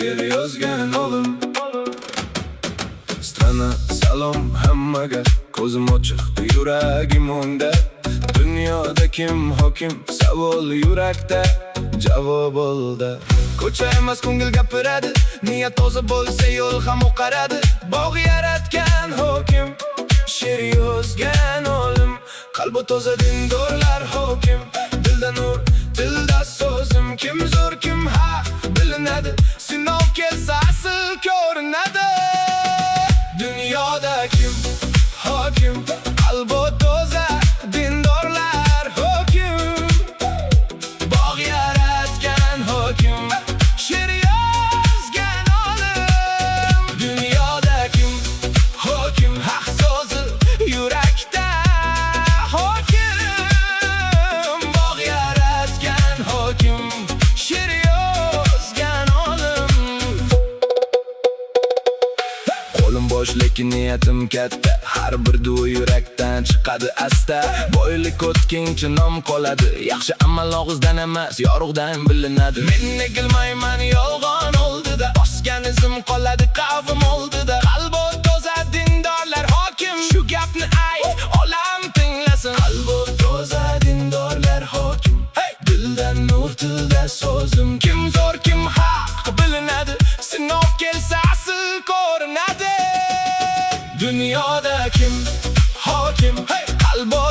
she'r yozgan olim. Strana salom hammaga, ko'zim ochiqdi yuragim o'ngda. Dunyoda kim hokim, savol yurakda, javob oldi. Ko'cha emas ko'ngil gapiradi, niyat toza bo'lsa yo'l ham o'qaradi. Bog' yaratgan hokim, she'r yozgan olim. Qalbi toza dindorlar hokim, dilda nur, tilda so'zim. Kim zo'r kim haq bilinadi, sinov kelsa asl ko'rinadi. Dunyoda kim hokim, qalbi toza dindorlar hokim. Bog' yaratgan hokim, she'r yozgan olim. Dunyoda kim hokim, haq so'zi yurakda hokim. Bog' yaratgan hokim, she'r yozgan olim. Qo'lim bo'sh lekin niyatim katta, har bir duo yurakdan chiqadi asta. Boylik o'tkinchi nom qoladi, yaxshi amal og'izdan emas, yorug'dan bilinadi. Men negilmayman yolg'on oldida, bosgan izim qoladi qavm oldida. Qalbi toza dindorlar hokim, shu gapni ayt, olam tinglasin. Qalbi toza dindorlar hokim, dildan nur, tilda so'zim. Kim zo'r kim haq bilinadi, sinov kelsa asl ko'rinadi. Dunyoda kim hokim, qalbi